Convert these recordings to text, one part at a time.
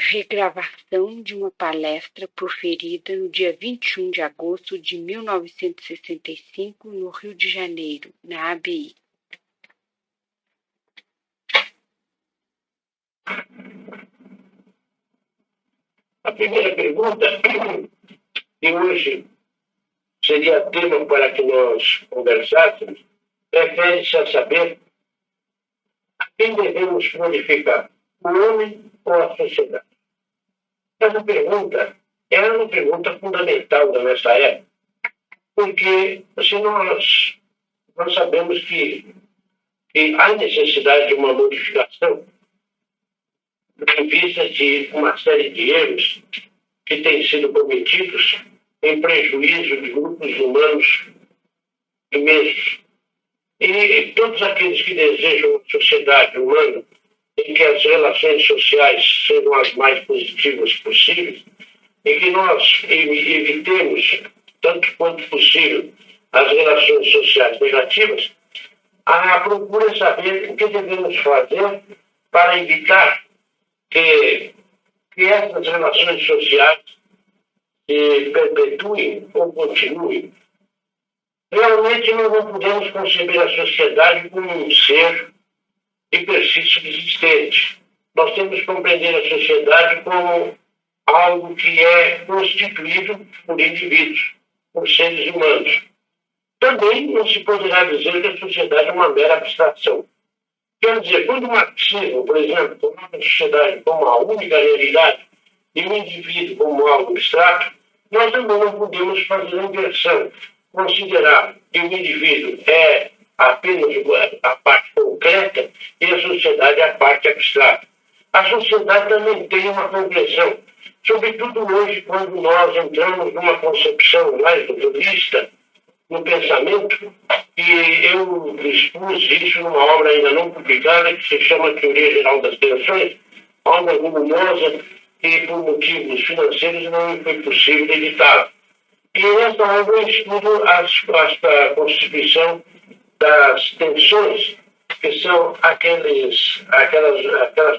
regravação de uma palestra proferida no dia 21 de agosto de 1965, no Rio de Janeiro, na ABI. A primeira pergunta, que hoje seria tema para que nós conversássemos, refere-se a saber a quem devemos glorificar, o homem ou a sociedade. Essa pergunta é uma pergunta fundamental da nossa época, porque se nós sabemos que há necessidade de uma modificação em vista de uma série de erros que têm sido cometidos em prejuízo de grupos humanos imensos. E todos aqueles que desejam uma sociedade humana em que as relações sociais sejam as mais positivas possíveis e que nós evitemos, tanto quanto possível, as relações sociais negativas, a procura saber o que devemos fazer para evitar que essas relações sociais se perpetuem ou continuem. Realmente nós não podemos conceber a sociedade como um ser de persiste subsistente. Nós temos que compreender a sociedade como algo que é constituído por indivíduos, por seres humanos. Também não se poderá dizer que a sociedade é uma mera abstração. Quer dizer, quando o marxismo, por exemplo, coloca a sociedade como a única realidade e o indivíduo como algo abstrato, nós também não podemos fazer a inversão, considerar que o indivíduo é apenas a parte concreta e a sociedade é a parte abstrata. A sociedade também tem uma compreensão, sobretudo hoje, quando nós entramos numa concepção mais dualista no pensamento, e eu expus isso numa obra ainda não publicada, que se chama Teoria Geral das Tensões, obra volumosa, que por motivos financeiros não foi possível editá-la. E nessa obra eu estudo a constituição das tensões, que são aquelas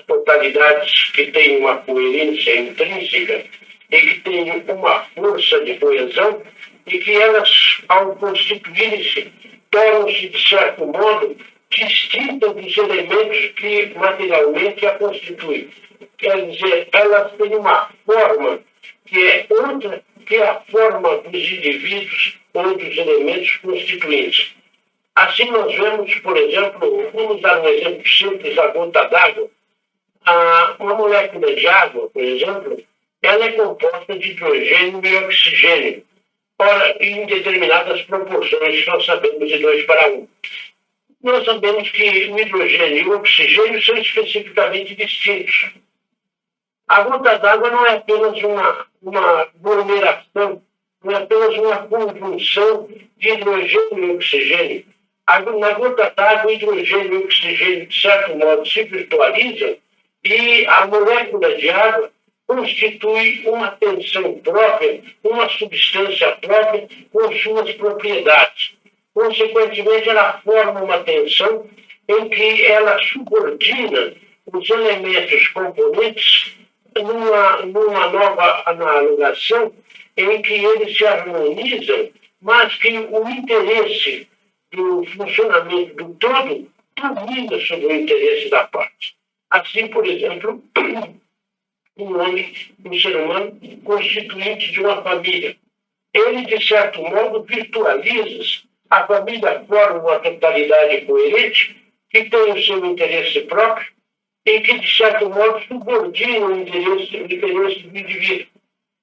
totalidades que têm uma coerência intrínseca e que têm uma força de coesão e que elas, ao constituírem-se, tornam-se, de certo modo, distintas dos elementos que materialmente a constituem. Quer dizer, elas têm uma forma que é outra que a forma dos indivíduos ou dos elementos constituintes. Assim nós vemos, por exemplo, vamos dar um exemplo simples, a gota d'água. Uma molécula de água, por exemplo, ela é composta de hidrogênio e oxigênio, em determinadas proporções, nós sabemos de 2:1. Nós sabemos que o hidrogênio e o oxigênio são especificamente distintos. A gota d'água não é apenas uma aglomeração, não é apenas uma conjunção de hidrogênio e oxigênio. Na gota d'água, o hidrogênio e o oxigênio, de certo modo, se virtualizam e a molécula de água constitui uma tensão própria, uma substância própria com suas propriedades. Consequentemente, ela forma uma tensão em que ela subordina os elementos componentes numa nova analogação em que eles se harmonizam, mas que o interesse do funcionamento do todo domina sobre o interesse da parte. Assim, por exemplo, um ser humano constituinte de uma família. Ele, de certo modo, virtualiza-se. A família forma uma totalidade coerente que tem o seu interesse próprio e que, de certo modo, subordina o interesse do indivíduo.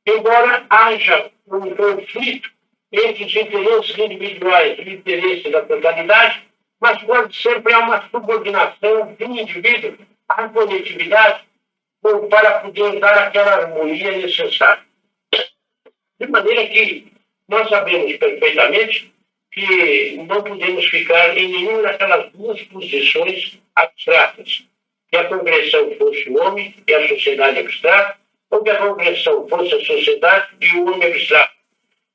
Embora haja um conflito entre os interesses individuais e o interesse da totalidade, mas quando sempre há uma subordinação do indivíduo à coletividade para poder dar aquela harmonia necessária. De maneira que nós sabemos perfeitamente que não podemos ficar em nenhuma daquelas duas posições abstratas, que a compreensão fosse o homem e a sociedade abstrata, ou que a compreensão fosse a sociedade e o homem abstrato.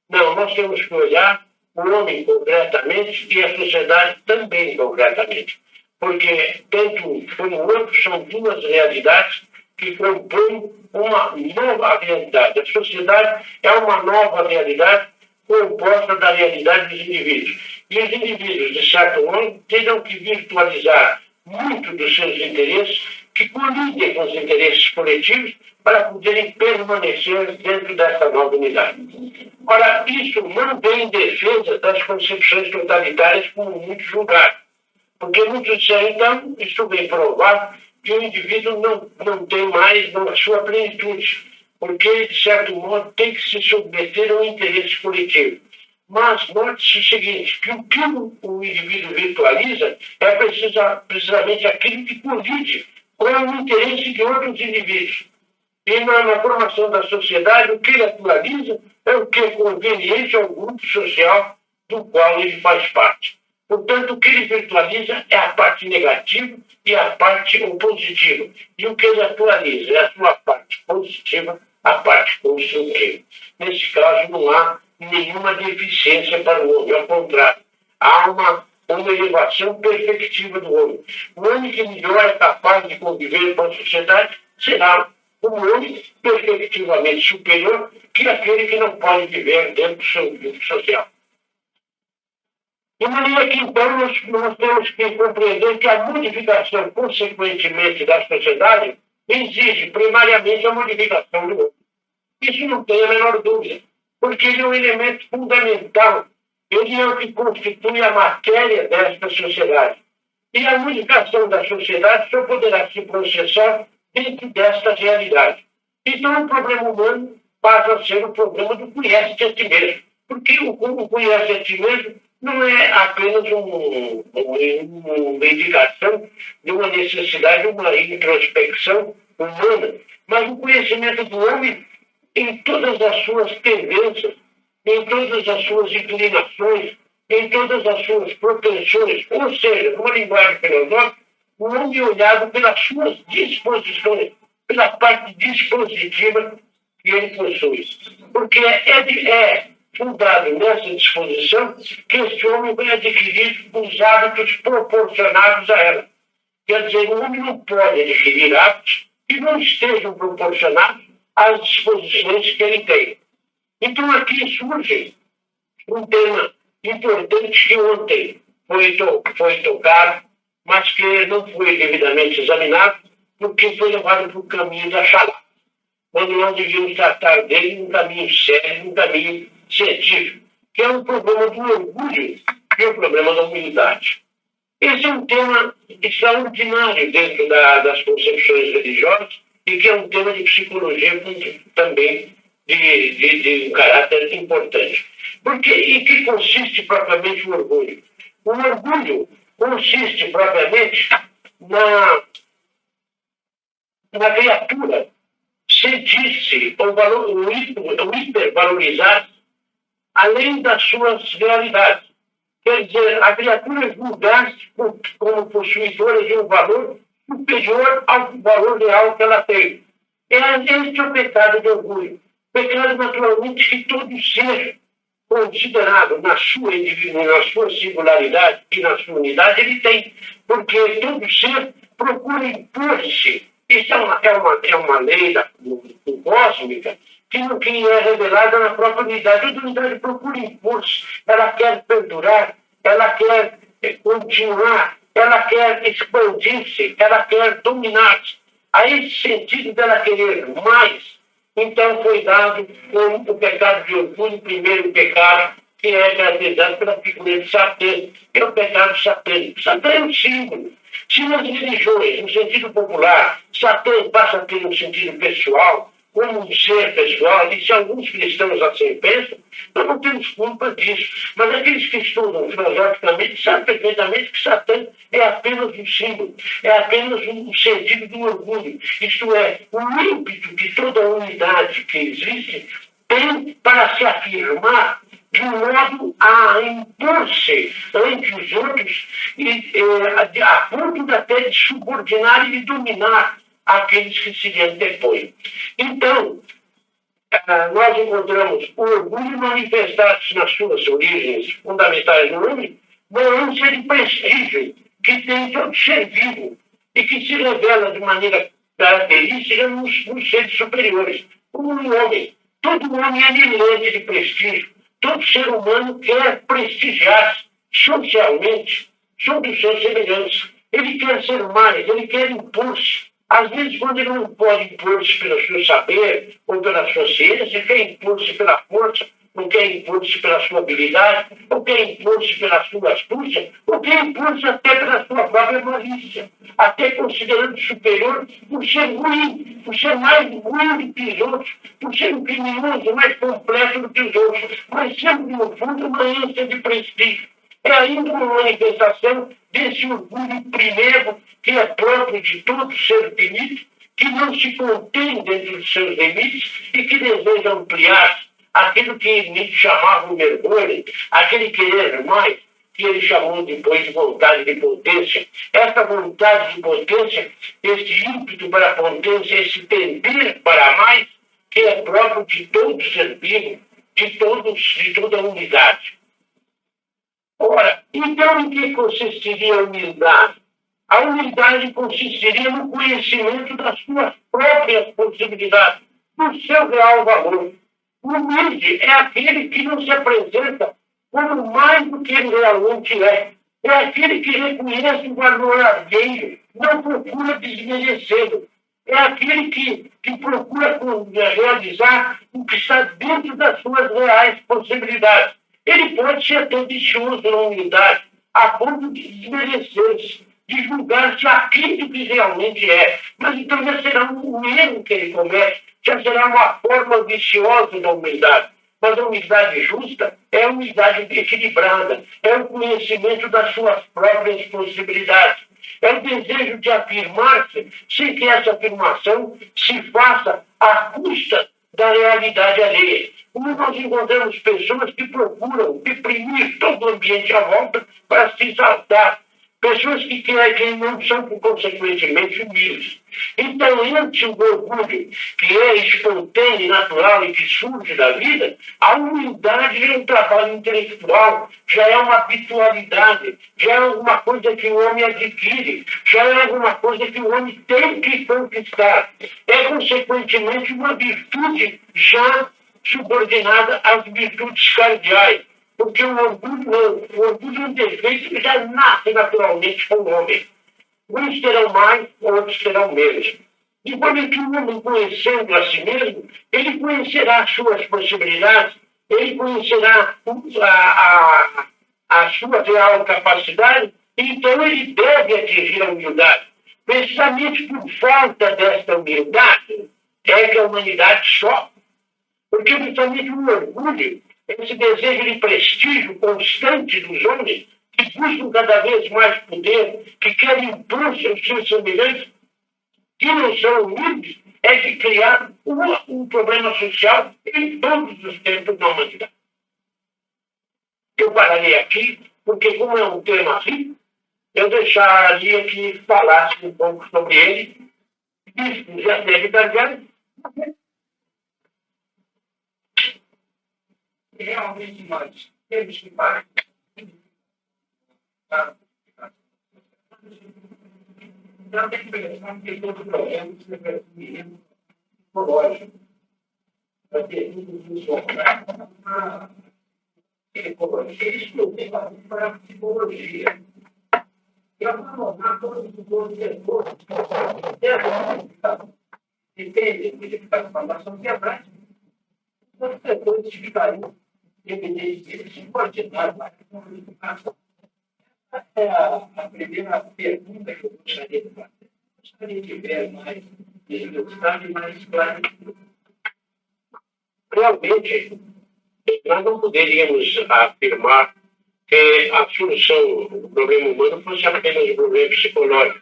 Não, nós temos que olhar o homem concretamente e a sociedade também concretamente, porque tanto um como o outro são duas realidades que compõem uma nova realidade. A sociedade é uma nova realidade composta da realidade dos indivíduos. E os indivíduos, de certo modo, terão que virtualizar muito dos seus interesses, que colidem com os interesses coletivos, para poderem permanecer dentro dessa nova unidade. Ora, isso não vem em defesa das concepções totalitárias, como muitos julgaram. Porque muitos disseram, então, isso vem provar que o indivíduo não tem mais a sua plenitude, porque ele, de certo modo, tem que se submeter ao interesse coletivo. Mas note-se o seguinte, que o que o indivíduo virtualiza é precisamente aquilo que colide com o interesse de outros indivíduos. E na formação da sociedade, o que ele atualiza é o que é conveniente ao grupo social do qual ele faz parte. Portanto, o que ele virtualiza é a parte negativa e a parte positiva. E o que ele atualiza é a sua parte positiva, a parte construtiva. Nesse caso, não há nenhuma deficiência para o homem. Ao contrário, há uma elevação perfectiva do homem. O homem que melhor é capaz de conviver com a sociedade será um homem perfectivamente superior que aquele que não pode viver dentro do seu grupo social. De maneira que, então, nós temos que compreender que a modificação, consequentemente, da sociedade exige, primariamente, a modificação do homem. Isso não tem a menor dúvida, porque ele é um elemento fundamental. Ele é o que constitui a matéria desta sociedade. E a modificação da sociedade só poderá se processar dentro desta realidade. Então, o problema humano passa a ser o problema do conhece-te a ti mesmo. Porque o conhece a ti mesmo não é apenas uma indicação de uma necessidade, uma introspecção humana, mas o conhecimento do homem em todas as suas tendências, em todas as suas inclinações, em todas as suas propensões, ou seja, numa linguagem filosófica, o homem é olhado pelas suas disposições, pela parte dispositiva que ele possui. Porque é fundado nessa disposição que este homem vai adquirir os hábitos proporcionados a ela. Quer dizer, o homem não pode adquirir hábitos que não estejam proporcionados às disposições que ele tem. Então aqui surge um tema importante que ontem foi tocado, mas que não foi devidamente examinado, porque foi levado para o caminho da chalada, quando nós devíamos tratar dele num caminho sério, num caminho científico, que é o problema do orgulho e o problema da humildade. Esse é um tema extraordinário dentro das concepções religiosas e que é um tema de psicologia também de um caráter importante. Porque em que consiste propriamente o orgulho? O orgulho consiste propriamente na criatura sentir-se ou hipervalorizar além das suas realidades. Quer dizer, a criatura julgar-se como possuidora de um valor superior ao valor real que ela tem. Este é o pecado de orgulho. Pecado, naturalmente, que todo ser considerado na sua singularidade e na sua unidade, ele tem. Porque todo ser procura impor-se. Isso é uma lei cósmica que é revelada na própria unidade. A unidade procura impor-se, ela quer perdurar, ela quer continuar, ela quer expandir-se, ela quer dominar-se. A esse sentido dela querer mais, então foi dado como o pecado de orgulho, o primeiro pecado, que é caracterizado pela figura de Satã, que é o pecado satânico. Satã é um símbolo. Se nas religiões, no sentido popular, Satã passa a ter um sentido pessoal, como um ser pessoal, e se alguns cristãos assim pensam, nós não temos culpa disso. Mas aqueles que estudam filosoficamente sabem perfeitamente que Satã é apenas um símbolo, é apenas um sentido do orgulho. Isto é, o ímpeto que toda a unidade que existe tem para se afirmar de um modo a impor-se ante os outros a ponto até de subordinar e de dominar aqueles que se lhe antepõem. Então, nós encontramos o orgulho manifestar-se nas suas origens fundamentais no homem, uma ânsia de prestígio que tem todo ser vivo e que se revela de maneira características nos seres superiores, como no homem. Todo homem é anelante de prestígio. Todo ser humano quer prestigiar-se socialmente sobre os seus semelhantes. Ele quer ser mais, ele quer impor-se. Às vezes, quando ele não pode impor-se pelo seu saber ou pela sua ciência, quer impor-se pela força, ou quer impor-se pela sua habilidade, ou quer impor-se pela sua astúcia, ou quer impor-se até pela sua própria malícia, até considerando superior por ser ruim, por ser mais ruim do que os outros, por ser um criminoso mais completo do que os outros, mas sempre, no fundo, uma ânsia de prestígio. É ainda uma manifestação desse orgulho primeiro que é próprio de todo ser finito, que não se contém dentro dos seus limites e que deseja ampliar aquilo que Nietzsche chamava o mergulho, aquele querer mais, que ele chamou depois de vontade de potência. Essa vontade de potência, esse ímpeto para a potência, esse tender para mais, que é próprio de todo ser vivo, de toda a unidade. Ora, então em que consistiria a humildade? A humildade consistiria no conhecimento das suas próprias possibilidades, do seu real valor. O humilde é aquele que não se apresenta como mais do que ele realmente é. É aquele que reconhece o valor alheio, não procura desmerecê-lo. É aquele que procura realizar o que está dentro das suas reais possibilidades. Ele pode ser até vicioso na humildade, a ponto de desmerecer-se, de julgar-se aquém do que realmente é. Mas então já será um erro que ele comete, já será uma forma viciosa da humildade. Mas a humildade justa é a humildade equilibrada, é o conhecimento das suas próprias possibilidades. É o desejo de afirmar-se sem que essa afirmação se faça à custa da realidade alheia. Como nós encontramos pessoas que procuram deprimir todo o ambiente à volta para se exaltar. Pessoas que não são, consequentemente, humildes. Então, ante o orgulho, que é espontâneo, natural e que surge da vida, a humildade é um trabalho intelectual, já é uma habitualidade, já é alguma coisa que o homem adquire, já é alguma coisa que o homem tem que conquistar. É, consequentemente, uma virtude já subordinada às virtudes cardeais. Porque o orgulho é um defeito que já nasce naturalmente com o homem. Uns terão mais, outros terão menos. E quando que o homem, conhecendo a si mesmo, ele conhecerá as suas possibilidades, ele conhecerá a sua real capacidade, então ele deve atingir a humildade. Precisamente por falta desta humildade é que a humanidade sofre. Porque precisamente o orgulho, esse desejo de prestígio constante dos homens, que buscam cada vez mais poder, que querem impor-se aos seus semelhantes, que não são humildes, é que criaram um problema social em todos os tempos da humanidade. Eu pararei aqui, porque como é um tema rico, eu deixaria que falasse um pouco sobre ele, e já deve dar realmente nós temos que parar. Não tem impressão que todo problema se resolve psicológico. Vai ter tudo funcionar. Eles não para a psicologia. E abandonar todos os outros setores. Depende de educação da sociedade. Os setores ficariam evidentemente subordinados à comunicação. Essa é a primeira pergunta que eu gostaria de fazer. Gostaria de ver mais velocidade e mais claridade. Realmente, nós não poderíamos afirmar que a solução do problema humano fosse apenas um problema psicológico.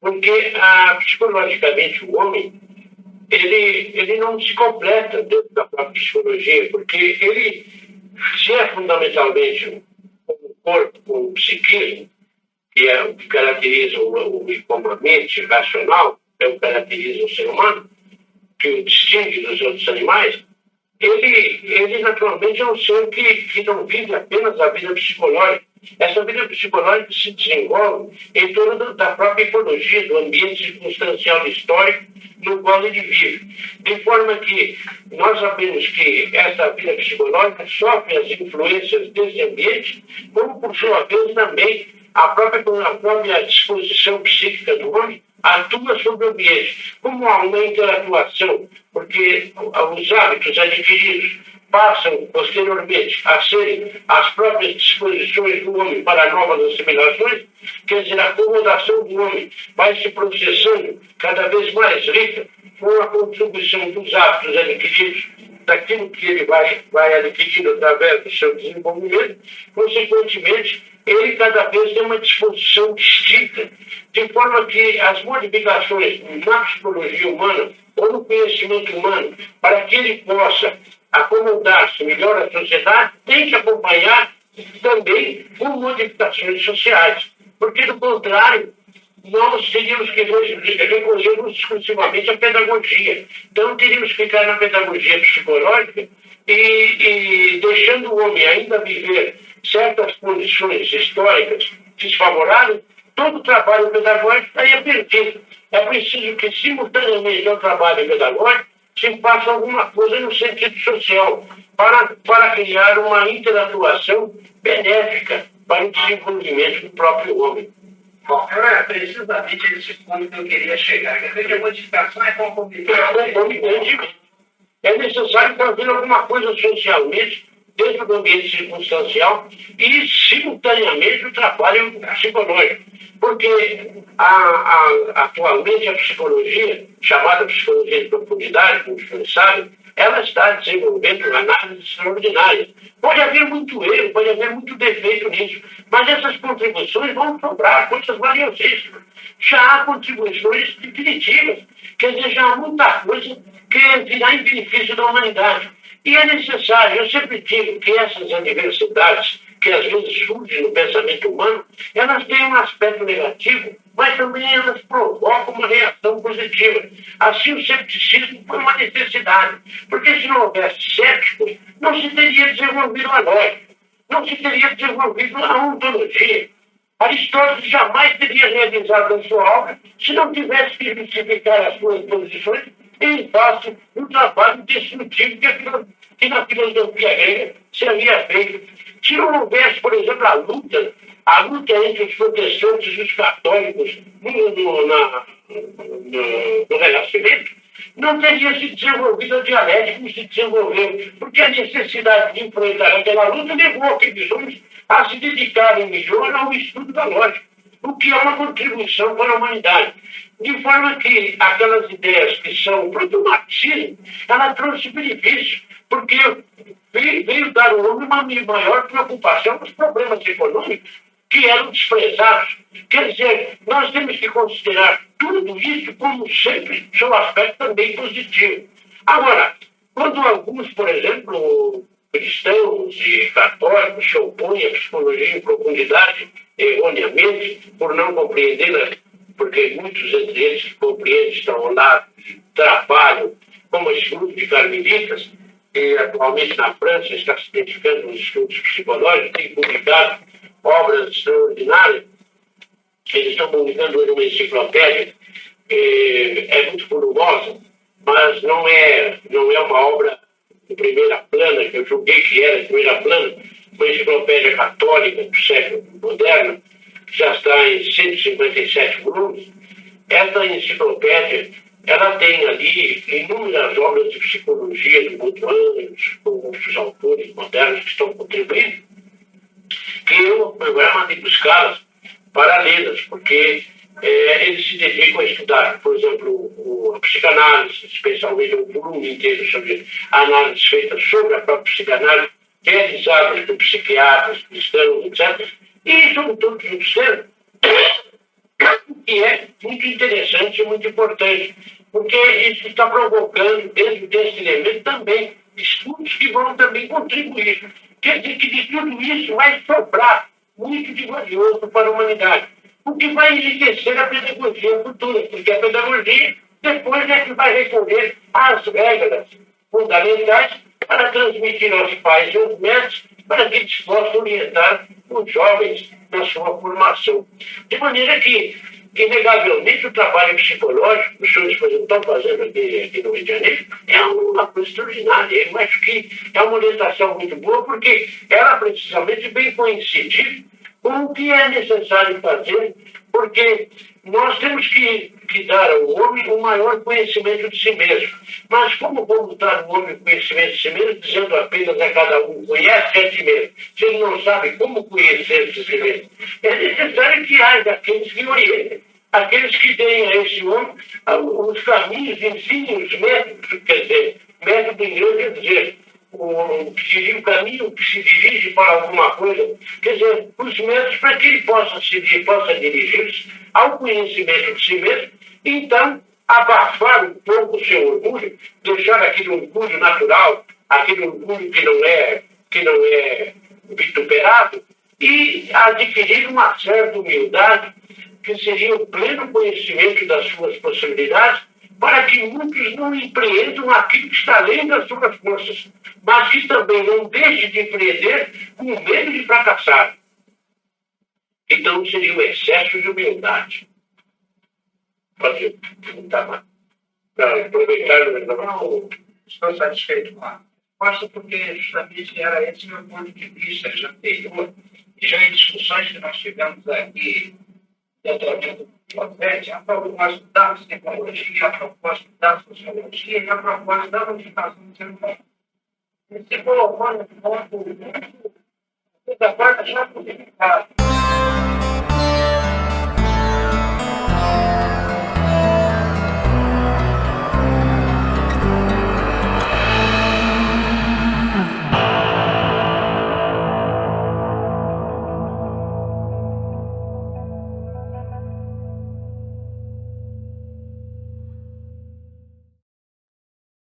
Porque, psicologicamente, o homem ele não se completa dentro da própria psicologia, porque ele, se é fundamentalmente um corpo, um psiquismo, que é o que caracteriza como a mente racional, é o que caracteriza o ser humano, que o distingue dos outros animais, ele naturalmente é um ser que não vive apenas a vida psicológica, Essa vida psicológica se desenvolve em torno da própria ecologia, do ambiente circunstancial histórico no qual ele vive. De forma que nós sabemos que essa vida psicológica sofre as influências desse ambiente, como por sua vez também a própria disposição psíquica do homem atua sobre o ambiente. Como há uma interatuação, porque os hábitos adquiridos passam posteriormente a serem as próprias disposições do homem para novas assimilações, quer dizer, a acomodação do homem vai se processando cada vez mais rica com a contribuição dos hábitos adquiridos, daquilo que ele vai adquirindo através do seu desenvolvimento, consequentemente, ele cada vez tem uma disposição distinta, de forma que as modificações na psicologia humana ou no conhecimento humano, para que ele possa acomodar-se melhor à sociedade, tem que acompanhar também com modificações sociais. Porque, do contrário, nós teríamos que recorrermos exclusivamente à pedagogia. Então, teríamos que ficar na pedagogia psicológica e deixando o homem ainda viver certas condições históricas desfavoráveis, todo o trabalho pedagógico estaria perdido. É preciso que, simultaneamente ao trabalho pedagógico, se faça alguma coisa no sentido social, para criar uma interatuação benéfica para o desenvolvimento do próprio homem. Bom, era precisamente esse ponto que eu queria chegar. Quer dizer, que a modificação é concomitante. É necessário fazer alguma coisa socialmente dentro do ambiente circunstancial e, simultaneamente, o trabalho psicológico. Porque atualmente a psicologia, chamada psicologia de profundidade, como vocês sabem, ela está desenvolvendo análises extraordinárias. Pode haver muito erro, pode haver muito defeito nisso, mas essas contribuições vão sobrar coisas valiosíssimas. Já há contribuições definitivas, quer dizer, já há muita coisa que virá em benefício da humanidade. E é necessário, eu sempre digo que essas adversidades que às vezes surgem no pensamento humano, elas têm um aspecto negativo, mas também elas provocam uma reação positiva. Assim, o cepticismo foi uma necessidade, porque se não houvesse céticos, não se teria desenvolvido a lógica, não se teria desenvolvido a ontologia. Aristóteles jamais teria realizado a sua obra se não tivesse que justificar as suas posições em face do trabalho destrutivo que na filosofia grega se havia feito. Se não houvesse, por exemplo, a luta entre os protestantes e os católicos no Renascimento, não teria se desenvolvido a dialética como se desenvolveu, porque a necessidade de enfrentar aquela luta levou aqueles homens a se dedicarem melhor ao estudo da lógica, o que é uma contribuição para a humanidade. De forma que aquelas ideias que são do marxismo, ela trouxe benefício, porque veio dar ao homem uma maior preocupação com os problemas econômicos que eram desprezados. Quer dizer, nós temos que considerar tudo isso como sempre seu aspecto também positivo. Agora, quando alguns, por exemplo, cristãos e católicos se opõem à psicologia em profundidade, erroneamente, por não compreendê-la, porque muitos entre eles que compreendem estão ao lado, trabalham como esse grupo de carmelitas, que atualmente na França está se dedicando aos estudos psicológicos, tem publicado obras extraordinárias. Eles estão publicando hoje uma enciclopédia, é muito volumosa, mas não é uma obra de primeira plana, que eu julguei que era de primeira plana, uma enciclopédia católica do século moderno, que já está em 157 volumes. Essa enciclopédia, ela tem ali inúmeras obras de psicologia do Baudelaire, com outros autores modernos que estão contribuindo, que eu programa de buscá-las para lê-las, porque eles se dedicam a estudar, por exemplo, a psicanálise, especialmente um volume inteiro sobre análises feitas sobre a própria psicanálise, realizadas por psiquiatras, cristãos, etc., e sobretudo justiceiro, que é muito interessante e muito importante, porque isso está provocando, dentro desse elemento, também estudos que vão também contribuir. Quer dizer que de tudo isso vai sobrar muito de valioso para a humanidade, o que vai enriquecer a pedagogia futura, porque a pedagogia depois é que vai recorrer às regras fundamentais para transmitir aos pais e aos mestres para que eles possam orientar os jovens na sua formação. De maneira que, inegavelmente, o trabalho psicológico que os senhores estão fazendo aqui no Rio de Janeiro é uma coisa extraordinária. Eu acho que é uma orientação muito boa, porque ela precisamente vem coincidir com o que é necessário fazer, porque nós temos que dar ao homem o maior conhecimento de si mesmo. Mas como vamos dar ao homem o conhecimento de si mesmo, dizendo apenas a cada um, conhece a si mesmo, se ele não sabe como conhecer-se a si mesmo? É necessário que haja aqueles que orientem, aqueles que deem a esse homem os caminhos, ensinem os métodos, quer dizer, método em inglês quer dizer, o caminho que se dirige para alguma coisa, quer dizer, os métodos para que ele possa dirigir-se ao conhecimento de si mesmo, e então abafar um pouco o seu orgulho, deixar aquele orgulho natural, aquele orgulho que não é vituperado, e adquirir uma certa humildade, que seria o pleno conhecimento das suas possibilidades, para que muitos não empreendam aquilo que está além das suas forças, mas que também não deixem de empreender com medo de fracassar. Então seria o excesso de humildade. Pode perguntar mais. Para aproveitar Não, estou satisfeito com a resposta, porque justamente era esse meu ponto de vista já anterior, e já em discussões que nós tivemos aqui, doutoramento a proposta da psicologia, a proposta da sociologia e a proposta da modificação do ser humano. E se colocou no ponto muito da parte já codificado.